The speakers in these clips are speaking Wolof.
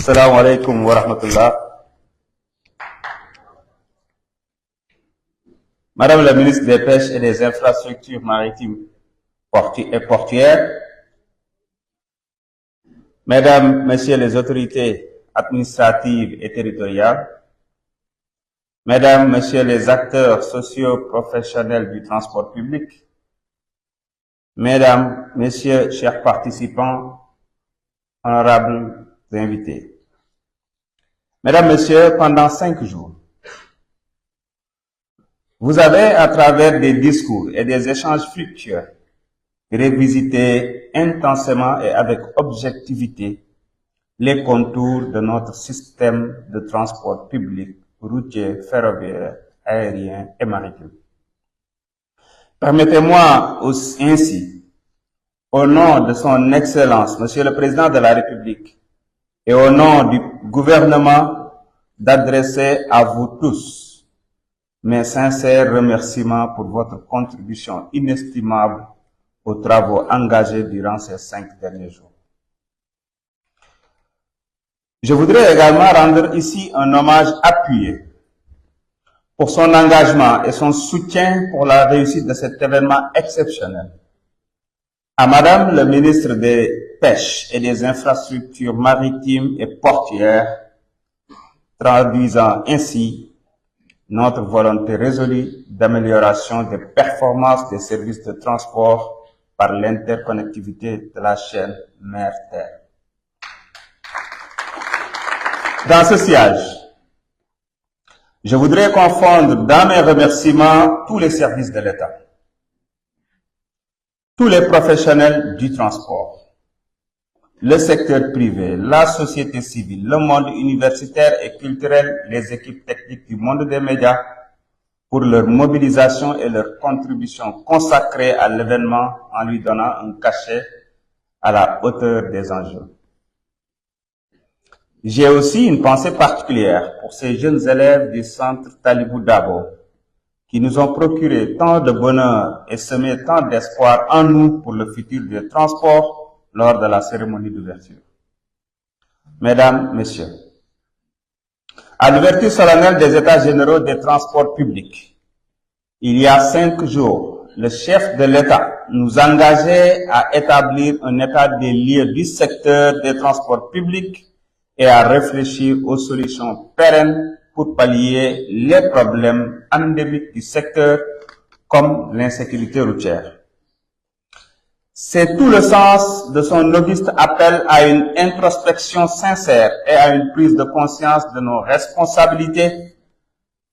Assalamu alaikum wa rahmatullah. Madame la ministre des Pêches et des Infrastructures maritimes et portuaires, Mesdames, Messieurs les autorités administratives et territoriales, Mesdames, Messieurs les acteurs socio-professionnels du transport public, Mesdames, Messieurs, chers participants, honorables invités. Mesdames, Messieurs, pendant 5 jours, vous avez, à travers des discours et des échanges fructueux, révisité intensément et avec objectivité les contours de notre système de transport public, routier, ferroviaire, aérien et maritime. Permettez-moi ainsi, au nom de son Excellence, Monsieur le Président de la République, et au nom du gouvernement, d'adresser à vous tous mes sincères remerciements pour votre contribution inestimable aux travaux engagés durant ces 5 derniers jours. Je voudrais également rendre ici un hommage appuyé pour son engagement et son soutien pour la réussite de cet événement exceptionnel à Madame le ministre des Pêches et des Infrastructures maritimes et portuaires, traduisant ainsi notre volonté résolue d'amélioration des performances des services de transport par l'interconnectivité de la chaîne mer-terre. Dans ce sillage, je voudrais confondre dans mes remerciements tous les services de l'État, tous les professionnels du transport, le secteur privé, la société civile, le monde universitaire et culturel, les équipes techniques du monde des médias, pour leur mobilisation et leur contribution consacrée à l'événement en lui donnant un cachet à la hauteur des enjeux. J'ai aussi une pensée particulière pour ces jeunes élèves du centre Talibou Dabo qui nous ont procuré tant de bonheur et semé tant d'espoir en nous pour le futur des transports lors de la cérémonie d'ouverture. Mesdames, Messieurs, à l'ouverture solennelle des États généraux des transports publics, il y a 5 jours, le chef de l'État nous engageait à établir un état des lieux du secteur des transports publics et à réfléchir aux solutions pérennes pour pallier les problèmes endémiques du secteur comme l'insécurité routière. C'est tout le sens de son auguste appel à une introspection sincère et à une prise de conscience de nos responsabilités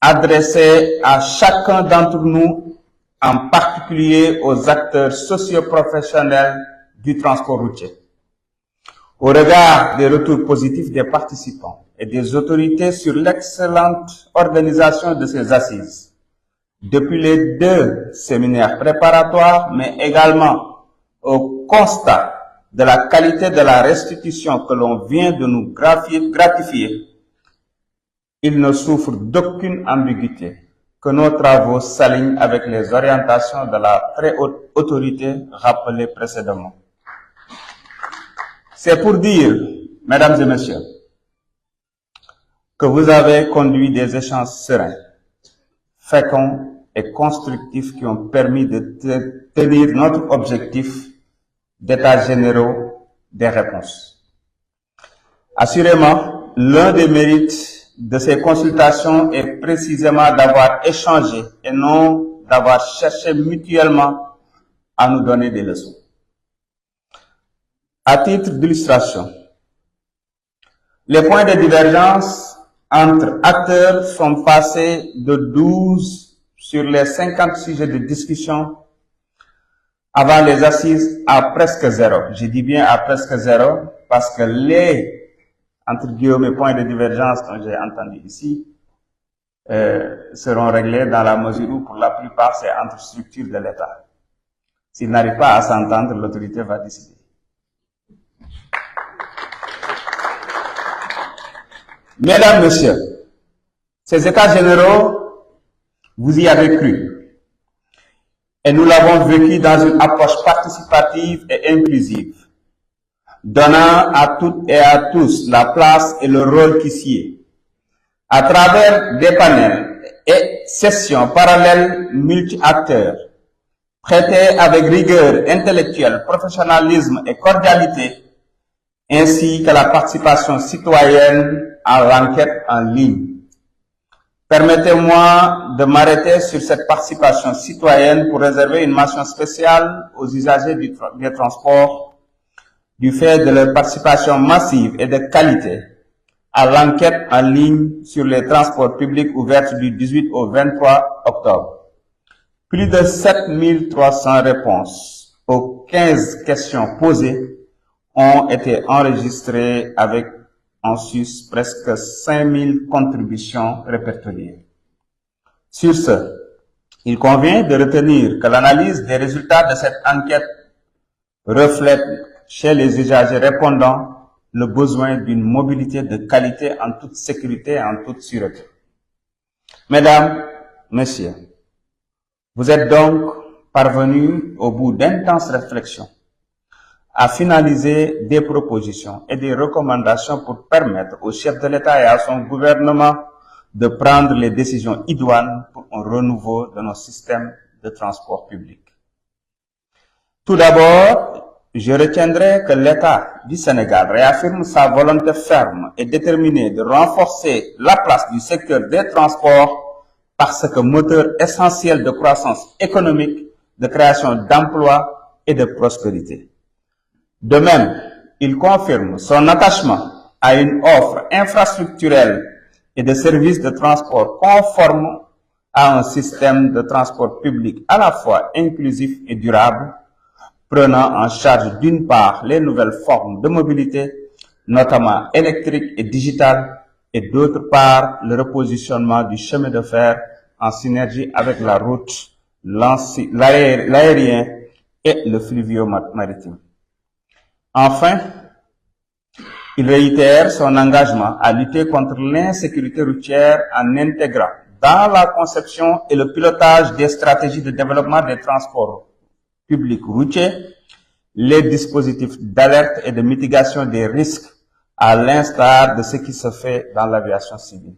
adressées à chacun d'entre nous, en particulier aux acteurs socio-professionnels du transport routier. Au regard des retours positifs des participants et des autorités sur l'excellente organisation de ces assises, depuis les 2 séminaires préparatoires, mais également au constat de la qualité de la restitution que l'on vient de nous gratifier, il ne souffre d'aucune ambiguïté que nos travaux s'alignent avec les orientations de la très haute autorité rappelées précédemment. C'est pour dire, Mesdames et Messieurs, que vous avez conduit des échanges sereins, féconds et constructifs qui ont permis de tenir notre objectif d'états généraux des réponses. Assurément, l'un des mérites de ces consultations est précisément d'avoir échangé et non d'avoir cherché mutuellement à nous donner des leçons. À titre d'illustration, les points de divergence entre acteurs sont passés de 12 sur les 50 sujets de discussion avant les assises à presque 0. Je dis bien à presque 0 parce que les, entre guillemets, points de divergence dont j'ai entendu ici seront réglés dans la mesure où, pour la plupart, c'est entre structures de l'État. S'ils n'arrivent pas à s'entendre, l'autorité va décider. Mesdames, Messieurs, ces États généraux, vous y avez cru. Et nous l'avons vécu dans une approche participative et inclusive. donnant à toutes et à tous la place et le rôle qui s'y est. À travers des panels et sessions parallèles multi-acteurs, traités avec rigueur intellectuelle, professionnalisme et cordialité, ainsi que la participation citoyenne à l'enquête en ligne. Permettez-moi de m'arrêter sur cette participation citoyenne pour réserver une mention spéciale aux usagers des transports du fait de leur participation massive et de qualité à l'enquête en ligne sur les transports publics ouverte du 18 au 23 octobre. Plus de 7300 réponses aux 15 questions posées ont été enregistrées avec en sus presque 5000 contributions répertoriées. Sur ce, il convient de retenir que l'analyse des résultats de cette enquête reflète chez les usagers répondants le besoin d'une mobilité de qualité en toute sécurité et en toute sûreté. Mesdames, Messieurs, vous êtes donc parvenus au bout d'intenses réflexions à finaliser des propositions et des recommandations pour permettre au chef de l'État et à son gouvernement de prendre les décisions idoines pour un renouveau de nos systèmes de transport public. Tout d'abord, je retiendrai que l'État du Sénégal réaffirme sa volonté ferme et déterminée de renforcer la place du secteur des transports parce que moteur essentiel de croissance économique, de création d'emplois et de prospérité. De même, il confirme son attachement à une offre infrastructurelle et de services de transport conforme à un système de transport public à la fois inclusif et durable, prenant en charge d'une part les nouvelles formes de mobilité, notamment électrique et digitale, et d'autre part le repositionnement du chemin de fer en synergie avec la route, l'aérien et le fluvio-maritime. Enfin, il réitère son engagement à lutter contre l'insécurité routière en intégrant dans la conception et le pilotage des stratégies de développement des transports publics routiers les dispositifs d'alerte et de mitigation des risques à l'instar de ce qui se fait dans l'aviation civile.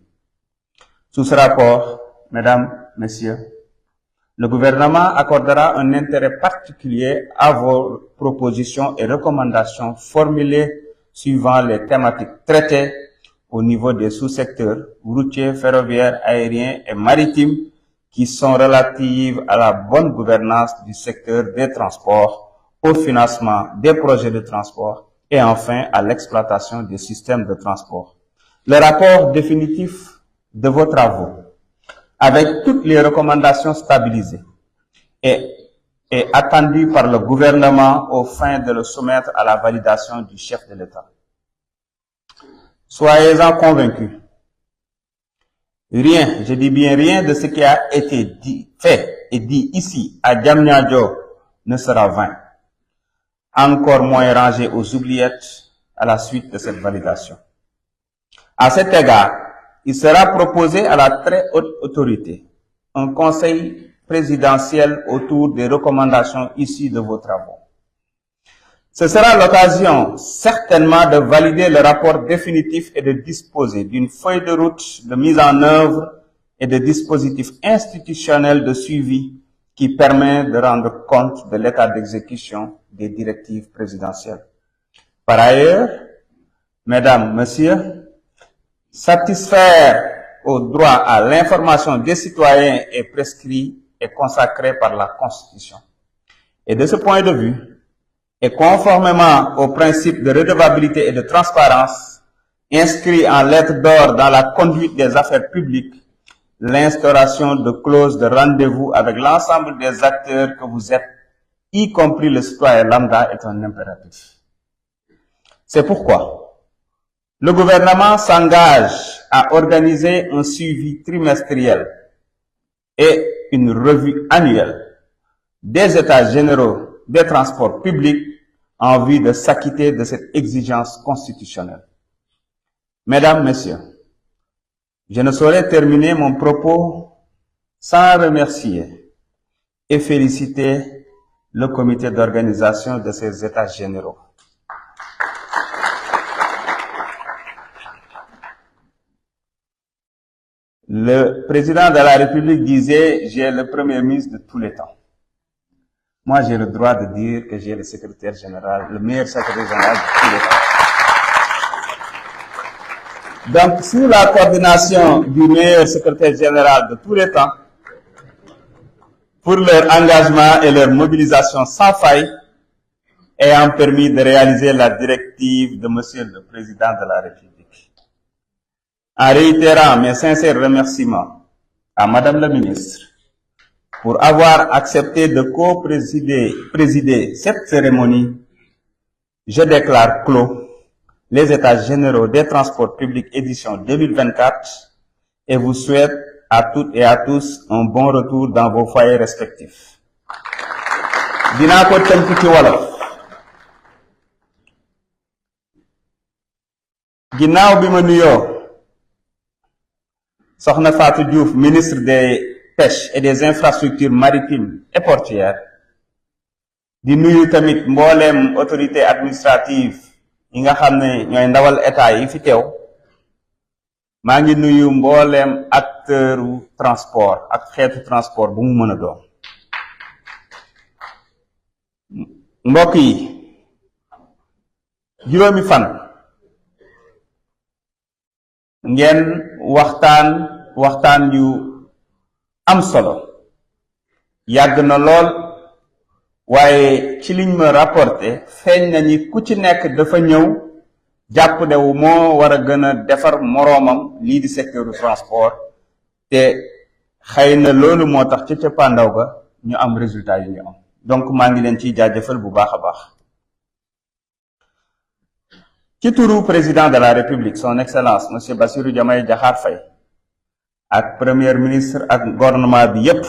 Sous ce rapport, Mesdames, Messieurs, le gouvernement accordera un intérêt particulier à vos propositions et recommandations formulées suivant les thématiques traitées au niveau des sous-secteurs routiers, ferroviaires, aériens et maritimes qui sont relatives à la bonne gouvernance du secteur des transports, au financement des projets de transport et enfin à l'exploitation des systèmes de transport. Le rapport définitif de vos travaux, avec toutes les recommandations stabilisées, est attendu par le gouvernement aux fins de le soumettre à la validation du chef de l'État. Soyez-en convaincus. Rien, je dis bien rien de ce qui a été fait et dit ici à Diamniadio ne sera vain. Encore moins rangé aux oubliettes à la suite de cette validation. À cet égard, il sera proposé à la très haute autorité un conseil présidentiel autour des recommandations issues de vos travaux. Ce sera l'occasion certainement de valider le rapport définitif et de disposer d'une feuille de route de mise en œuvre et de dispositifs institutionnels de suivi qui permet de rendre compte de l'état d'exécution des directives présidentielles. Par ailleurs, Mesdames, Messieurs, satisfaire au droit à l'information des citoyens est prescrit et consacré par la Constitution. Et de ce point de vue, et conformément aux principes de redevabilité et de transparence, inscrit en lettres d'or dans la conduite des affaires publiques, l'instauration de clauses de rendez-vous avec l'ensemble des acteurs que vous êtes, y compris le citoyen lambda, est un impératif. C'est pourquoi le gouvernement s'engage à organiser un suivi trimestriel et une revue annuelle des états généraux des transports publics en vue de s'acquitter de cette exigence constitutionnelle. Mesdames, Messieurs, je ne saurais terminer mon propos sans remercier et féliciter le comité d'organisation de ces états généraux. Le président de la République disait, j'ai le premier ministre de tous les temps. Moi, j'ai le droit de dire que j'ai le secrétaire général, le meilleur secrétaire général de tous les temps. Donc, sous la coordination du meilleur secrétaire général de tous les temps, pour leur engagement et leur mobilisation sans faille, ayant permis de réaliser la directive de Monsieur le Président de la République. En réitérant mes sincères remerciements à Madame la Ministre pour avoir accepté de co-présider cette cérémonie, je déclare clos les États généraux des transports publics édition 2024 et vous souhaite à toutes et à tous un bon retour dans vos foyers respectifs. Dinaa ko tënk ci wolof. Ginnaaw bi ma nuyoo Soxna Fatou Diouf, ministre des Pêches et des Infrastructures maritimes et portuaires, di nuyu tamit mbooleem autorité administrative yi nga xam ne ñooy ndawal état yi fi teew. maa ngi nuyu mbooleem acteuru transport ak xeetu transport bu mu mën a doon. mbokk yi, juróomi fan ngeen waxtaan yu am solo, yàgg na lool, waaye ci liñ ma rapporté feeñ na ni ku ci nekk dafa ñëw jàpp ne wu moo war a gën a defar moroomam lii di secteur du transport, te xëy na loolu moo tax ca cappaandaw ga ñu am résultat yu ñu am. Donc maa ngi leen ciy jaajëfal bu baax a baax. ci turu président de la République son excellence monsieur Bassirou Diomaye Diakhar Faye ak premier ministre ak gouvernement bi yépp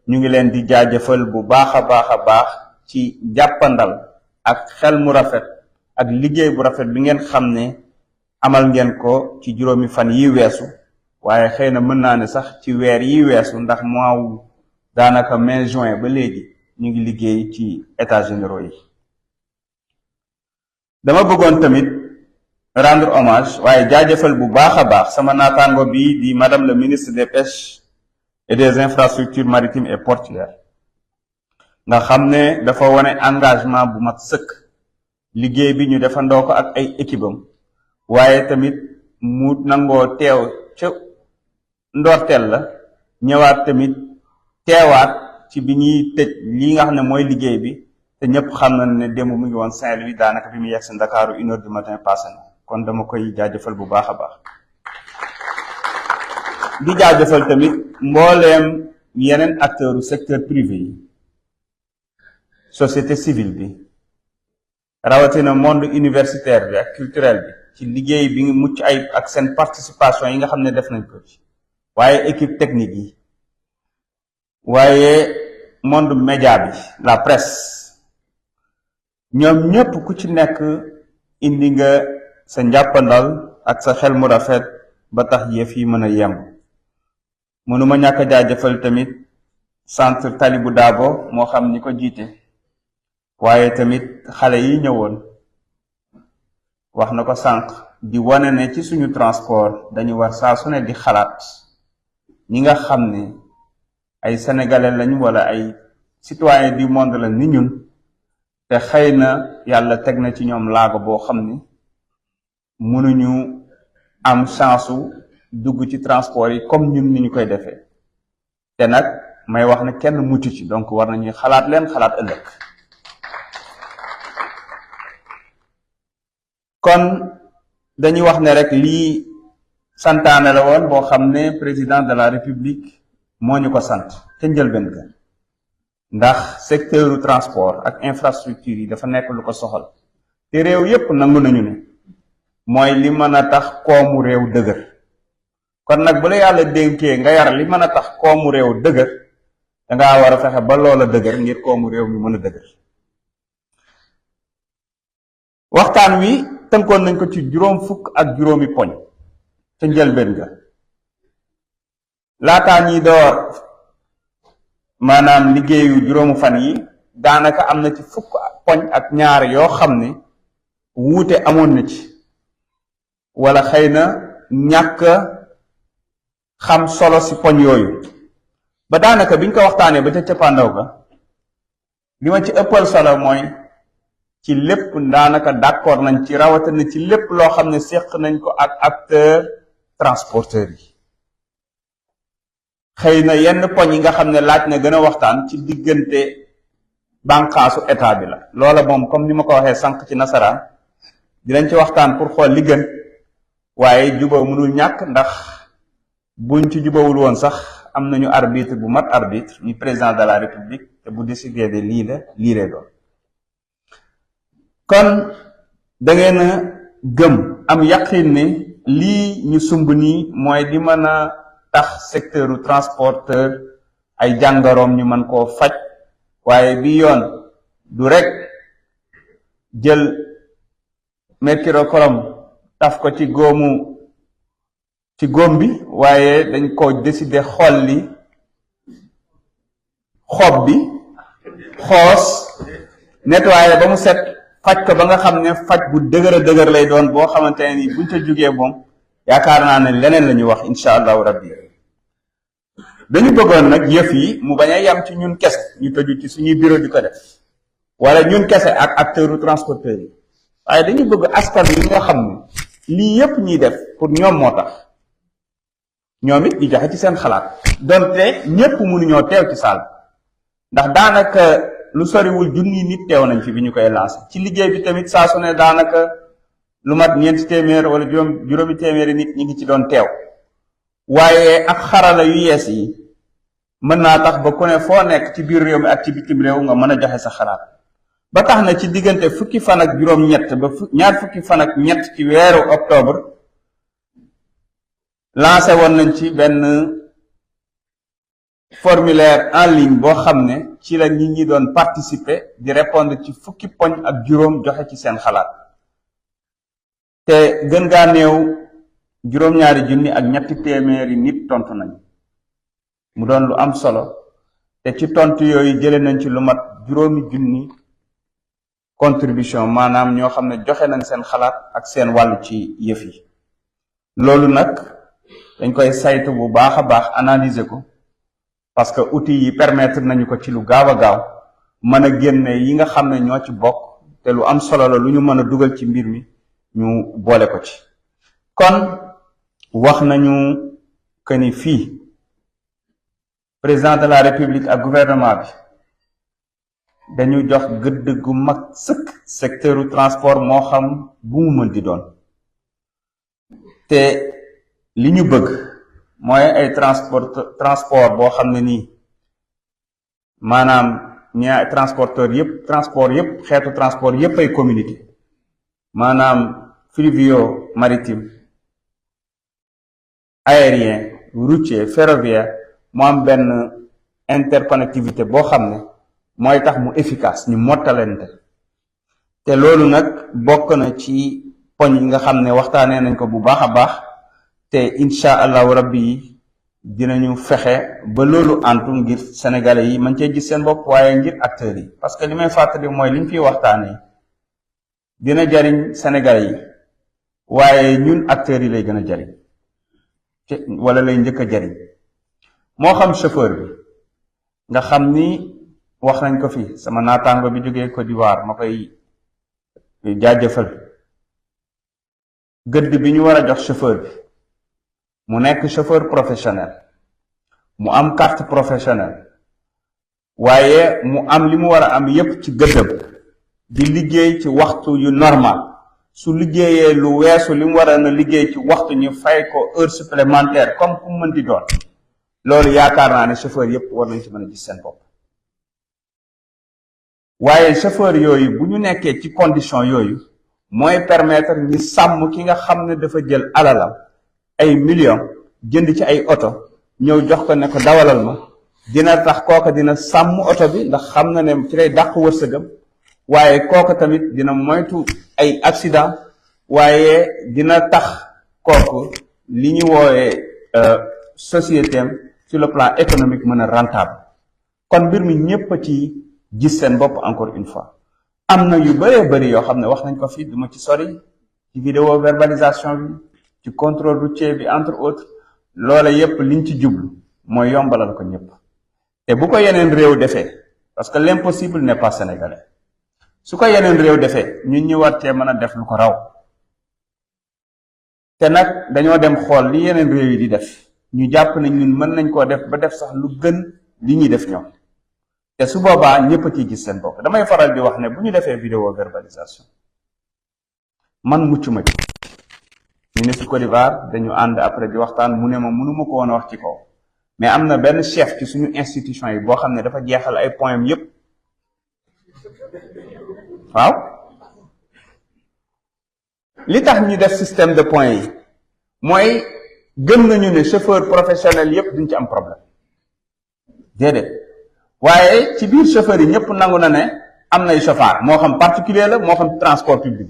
ñu ngi leen di jaajëfal bu baax a baax ci jàppandal ak xel mu rafet ak liggéey bu rafet bi ngeen xam ne amal ngeen ko ci juróomi fan yi weesu, waaye xëy na mën naa ne sax ci weer yi weesu, ndax mois daanaka mai juin ba léegi ñu ngi liggéey ci états généraux yi. dama bëggoon tamit rendre hommage waaye jaajëfal bu baax a baax sama naataango bi di madame le ministre des Pêches et des Infrastructures maritimes et portuaires nga xam ne dafa wone engagement bu mat sëkk. liggéey bi ñu defandoo ko ak ay équipe am, waaye tamit mu nangoo teew ca ndorteel la, ñëwaat tamit teewaat ci bi ñuy tëj lii nga xam ne mooy liggéey bi. te ñëpp xam na ne démb mu ngi woon Saint-Louis, daanaka bi mu yegg si Ndakaaru 1h du matin passé na. kon dama koy jaajëfal bu baax a baax. di jaajëfal tamit mbooleem yeneen acteurs secteur privé yi, société civile bi, rawatina monde universitaire bi ak culturel bi ci liggéey bi ngi mucc ay ak seen participation yi nga xam ne def nañ ko ci, waaye équipe technique yi, waaye monde média bi, la presse. ñoom ñëpp ku ci nekk indi nga sa njàppandal ak sa xel mu rafet ba tax yëf yi mën a yemb. mënuma ñàkk a jaajëfal tamit centre Talibou Dabo moo xam ñi ko jiite, waaye tamit xale yi ñëwoon wax na ko sànq, di wane ne ci suñu transport dañu war saa su ne di xalaat ñi nga xam ne ay sénégalais lañ wala ay citoyens du monde la ni ñun, te xëy na yàlla teg na ci ñoom laago boo xam ni mënuñu am chance dugg ci transport yi comme ñun ni ñu koy defee. te nag may wax ne kenn mucc ci, donc war nañuy xalaat leen xalaat ëllëg. kon dañuy wax ne rek lii santaane la woon boo xam ne président de la République moo ñu ko sant te njëlbeen ga, ndax secteur transport ak infrastructure yi dafa nekk lu ko soxal, te réew yépp nangu nañu ne mooy li mën a tax koomu réew dëgër. kon nag bu la yàlla dénkee nga yar li mën a tax koomu réew dëgër, dangaa war a fexe ba loola dëgër ngir koomu réew mi mën a dëgër. waxtaan wi tënkoon nañ ko ci 50 poñ ca njëlbeen ga. laataa ñi door maanaam liggéeyu juróomu fan yi, daanaka am na ci 10 poñ ak ñaar yoo xam ne wuute amoon na ci, wala xëy na ñàkk xam solo si poñ yooyu ba daanaka biñ ko waxtaanee ba ca cappaandaw ga li ma ci ëppal solo mooy ci lépp daanaka d'accord nañ ci rawatina ci lépp loo xam ne séq nañ ko ak acteur transporteurs yi xëy na yenn poñ yi nga xam ne laaj na gën a waxtaan ci diggante bànqaasu état bi la loola moom comme ni ma ko waxee sànq ci nasaraan dinañ ci waxtaan pour xool li gën waaye juba mënul ñàkk ndax buñ ci jubawul woon sax am nañu arbitre bu mat arbitre ni président de la république te bu décidé de lii la lii lay doon kon da ngeen a gëm am yaqin ne lii ñu sumb nii mooy di mën a tax secteur u transporteur ay jàngaroom ñu mën koo faj waaye bi yoon du rek jël mercurochrome taf ko ci góom bi waaye dañ ko décider xolli xob bi xoos nettoyer ba mu set faj ko ba nga xam ne faj bu dëgër a dëgër lay doon boo xamante ne ni buñ ca jógee moom yaakaar naa ne leneen la ñu wax incha allahu rabbi dañu bëggoon nag yëf yi mu bañ a yam ci ñun kese ñu tëju ci suñuy bureau di ko def wala ñun kese ak acteur transporteur yi waaye dañu bëgg askan wi nga xam ne lii yépp ñuy def pour ñoom moo tax ñoom it ñu joxe ci seen xalaat donte ñépp mënuñoo teew ci saal ndax daanaka lu soriwul junni nit teew nañ fi bi ñu koy lancé ci liggéey bi tamit saa su ne daanaka lu mat ñeenti téeméer wala juróomi téeméeri nit ñi ngi ci doon teew waaye ak xarala yu yees yi mën naa tax ba ku ne foo nekk ci biir réew mi ak ci bitim réew nga mën a joxe sa xalaat ba tax na ci diggante fukki fan ak juróom-ñett ba ñaar fukki fan ak ñett ci weeru octobre lancé woon nañ ci benn formulaire en ligne boo xam ne ci la nit ñi doon participer di répondre ci fukki poñ ak juróom joxe ci seen xalaat te gën gaa néew juróom-ñaari junni ak ñetti téeméeri nit tontu nañ mu doon lu am solo te ci tontu yooyu jëlee nañ ci lu mat juróomi junni contribution maanaam ñoo xam ne joxe nañ seen xalaat ak seen wàll ci yëf yi loolu nag dañ koy saytu bu baax a baax analyser ko parce que outils yi permettre nañu ko ci lu gaaw a gaaw mën a génne yi nga xam ne ñoo ci bokk te lu am solo la lu ñu mën a dugal ci mbir mi ñu boole ko ci kon wax nañu que ni fii président de la république ak gouvernement bi dañu jox gëdd gu mag sëkk secteuru transport moo xam bu mu mën di doon te li ñu bëgg mooy ay transport boo xam ne nii maanaam ñaa transporteur yépp transport yépp xeetu transport yépp ay communauté maanaam fluvio maritime aérien routier ferroviaire mu am benn interconnectivité boo xam ne mooy tax mu efficace ñu mottalente te loolu nag bokk na ci poñ yi nga xam ne waxtaanee nañ ko bu baax a baax te incha allahu rabbi yi dinañu fexe ba loolu antu ngir sénégalais yi man cee gis seen bopp waaye ngir acteurs yi parce que li may fàttali mooy liñ fiy waxtaanee dina jariñ sénégalais yi waaye ñun acteurs yi lay gën a jariñ wala lay njëkk a jariñ moo xam chauffeur bi nga xam ni wax nañ ko fi sama naataango bi jógee Côte d'Ivoire ma koy jaajëfal gëdd bi ñu war a jox chauffeur bi mu nekk chauffeur professionnel mu am carte professionnelle waaye mu am li mu war a am yépp ci gëddëm di liggéey ci waxtu yu normal su liggéeyee lu weesu li mu war a na liggéey ci waxtu ñu fay ko heure supplémentaire comme ku mën di doon loolu yaakaar naa ne chauffeur yépp war nañ ci mën a gis seen bopp waaye chauffeur yooyu bu ñu nekkee ci condition yooyu mooy permettre ñu sàmm ki nga xam ne dafa jël alalam ay millions jënd ci ay oto ñëw jox ko ne ko dawalal ma dina tax kooka dina sàmm oto bi ndax xam na ne ci lay dàq wërsëgam waaye kooka tamit dina moytu ay accident waaye dina tax kooku li ñu woowee société am sur le plan économique mën a rentable kon mbir mi ñépp a ci gis seen bopp encore une fois am na yu bëree bëri yoo xam ne wax nañ ko fii duma ci sori ci vidéo verbalisation bi ci contrôle routier bi entre autres loola yépp liñ ci jublu mooy yombalal ko ñëpp te bu ko yeneen réew defee parce que l'impossible n'est pas sénégalais su ko yeneen réew defee ñun ñu war cee mën a def lu ko raw te nag dañoo dem xool li yeneen réew yi di def ñu jàpp ne ñun mën nañ koo def ba def sax lu gën li ñuy def ñoom te su boobaa ñëpp a ciy gis seen bopp. damay faral di wax ne bu ñu defee vidéo verbalisation man mucc ma ci ministre Côte d'Ivoire dañu ànd après di waxtaan mu ne ma mënuma ko woon a wax ci kaw mais am na benn chef ci suñu institution yi boo xam ne dafa jeexal ay points yépp waaw li tax ñu def système de points yi mooy gëm nañu ne chauffeur professionnel yépp duñ ci am problème déedéet waaye ci biir chauffeur yi ñëpp nangu na ne am nay chauffeur moo xam particulier la moo xam transport public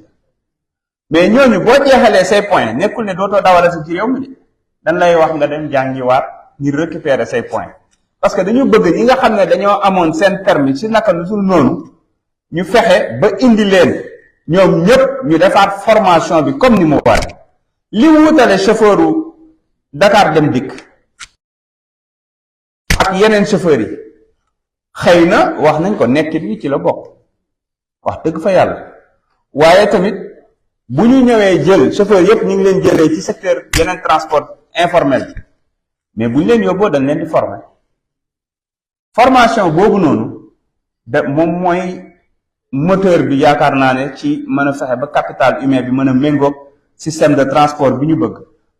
mais ñooñu boo jeexalee say points nekkul ne dootoo dawala si ci réew mi de dañ lay wax nga dem jàngiwaat ngir récupérer say points parce que dañu bëgg ñi nga xam ne dañoo amoon seen permis ci naka lu dul noonu ñu fexe ba indi leen ñoom ñëpp ñu defaat formation bi comme ni mu war li wutale chauffeuru Dakar Dem Dikk ak yeneen chauffeurs yi xëy na wax nañ ko nekkit wi ci la bokk wax dëgg fa yàlla waaye tamit bu ñu ñëwee jël chauffeur yépp ñu ngi leen jëlee ci secteur yeneen transport informel bi mais bu ñu leen yóbboo dañ leen di former formation boobu noonu da moom mooy moteur bi yaakaar naa ne ci mën a fexe ba capital humain bi mën a méngoog système de transport bi ñu bëgg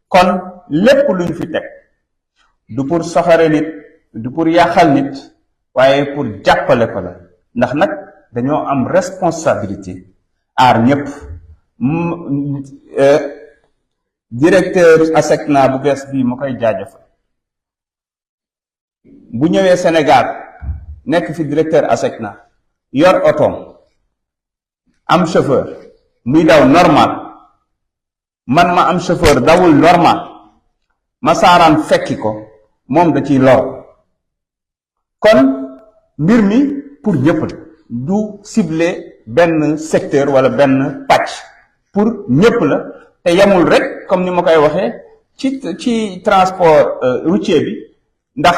kon lépp lu ñu fi teg du pour soxare nit du pour yàqal nit waaye pour jàppale ko la ndax nag dañoo am responsabilité aar ñëpp directeur ASECNA bu bees bii ma koy jaajëfal bu ñëwee Sénégal nekk fi directeur ASECNA yor otoom am chauffeur muy daw normal man ma am chauffeur dawul normal ma saaraan fekki ko moom da ciy lor kon mbir mi pour ñëpp la du cibler benn secteur wala benn pàcc pour ñëpp la te yemul rek comme ni ma koy waxee ci transport routier bi ndax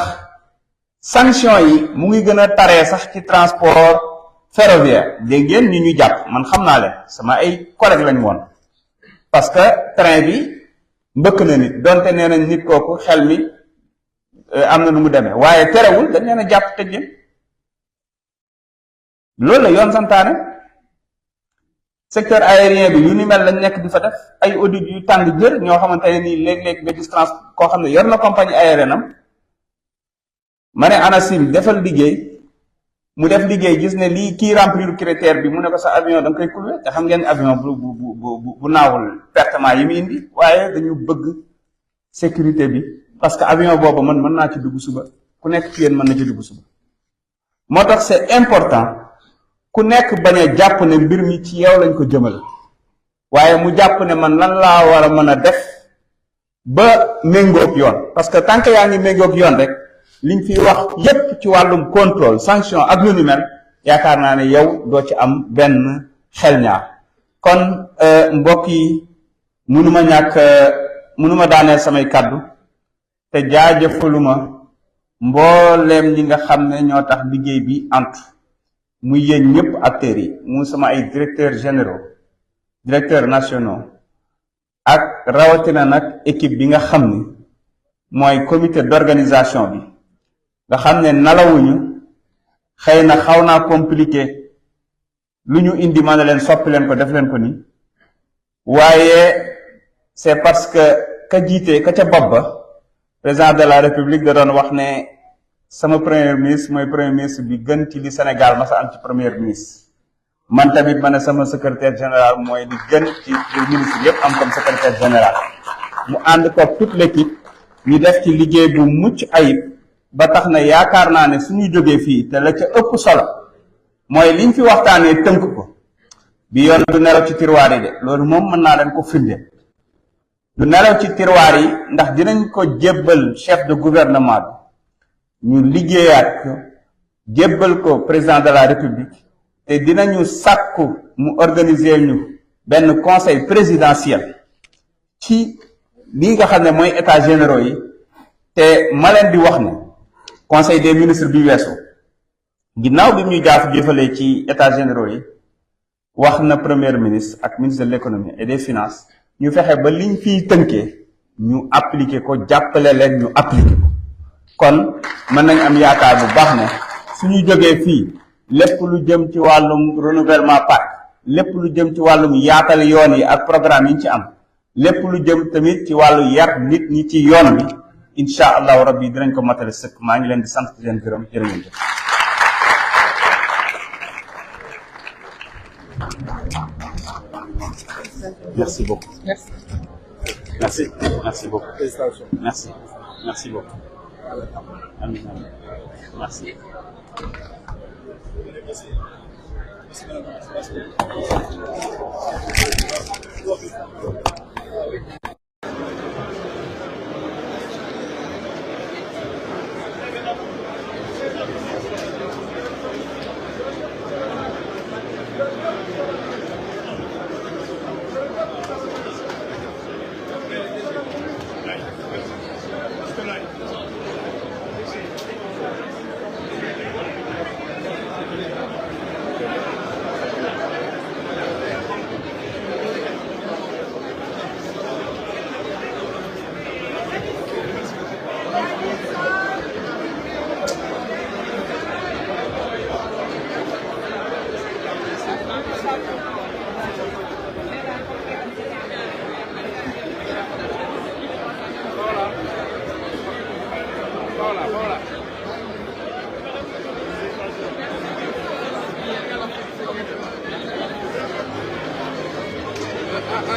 sanction yi mu ngi gën a taree sax ci transport ferroviaire dégg ngeen ñu ñu jàpp man xam naa leen sama ay collègues lañ woon parce que train bi mbëkk na nit donte nee nañ nit kooku xel mi am na nu mu demee waaye terewul dañ leen a jàpp tëj leen loolu la yoon santaane secteur aérien bi yu ni mel lañ nekk di fa def ay audit yu tàng jër ñoo xamante ne nii léeg-léeg nga gis koo xam ne yor na compagnie aérienne am ma ne ANACIM defal liggéey mu def liggéey gis ne lii kii remplir critère bi mu ne ko sa avion da nga koy couler te xam ngeen avion bu naawul pertement yi mu indi waaye dañu bëgg sécurité bi parce que avion boobu man mën naa ci dugg suba ku nekk ci yéen mën na ci dugg suba moo tax c'est important ku nekk bañ a jàpp ne mbir mi ci yow lañ ko jëmal waaye mu jàpp ne man lan laa war a mën a def ba méngoog yoon parce que tant que yaa ngi méngoog yoon rek liñ fi wax yépp ci wàllum contrôle sanction ak lu ni mel yaakaar naa ne yow doo ci am benn xel ñaar kon mbokk yi mënuma daaneel samay kàddu te jaajëfaluma mbooleem ñi nga xam ne ñoo tax liggéey bi antu muy yéen ñëpp acteurs yi mu sama ay directeurs généraux directeurs nationaux ak rawatina nag équipe bi nga xam ni mooy comité d'organisation bi nga xam ne nalawuñu xëy na xaw naa compliqué lu ñu indi mën na leen soppi leen ko def leen ko ni waaye c'est parce que ka jiite ka ca bopp ba président de la république da doon wax ne sama premier ministre mooy premier ministre bi gën ci li Sénégal ma sa am ci premier ministre man tamit ma ne sama secrétaire général mooy li gën ci ministre yépp am comme secrétaire général mu ànd ko toute l'équipe ñu def ci liggéey bu mucc ayib ba tax na yaakaar naa ne suñuy jógee fii te la ca ëpp solo mooy liñ fi waxtaanee tënk ko bi yoon du nelaw ci tiroir yi de loolu moom mën naa leen ko firnde du nelaw ci tiroir yi ndax dinañ ko jébbal chef de gouvernement bi ñu liggéeyaat ko jébbal ko président de la république te dinañu sàkku mu organiser ñu benn conseil présidentiel ci li nga xam ne mooy états généraux yi te ma leen di wax ne conseil des ministres bi weesu ginnaaw bi ñu jëfalee ci états généraux yi wax na premier ministre ak ministre de l'économie et des finances ñu fexe ba liñ fiy tënkee ñu appliquer ko jàppale leen ñu appliquer ko kon mën nañ am yaakaar bu baax ne suñu jógee fii lépp lu jëm ci wàllum renouvellement parc lépp lu jëm ci wàllum yaatal yoon yi ak programme yi ñu ci am lépp lu jëm tamit ci wàllu yar nit ñi ci yoon bi incha allahu rabbi dinañ ko matale sëkk maa ngi leen di sant di leen gërëm jërë ngeen jëf. Merci beaucoup. Merci. Merci beaucoup. Merci. Merci beaucoup. Amin. Merci.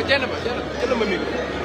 Jangan, jangan, jangan memilih.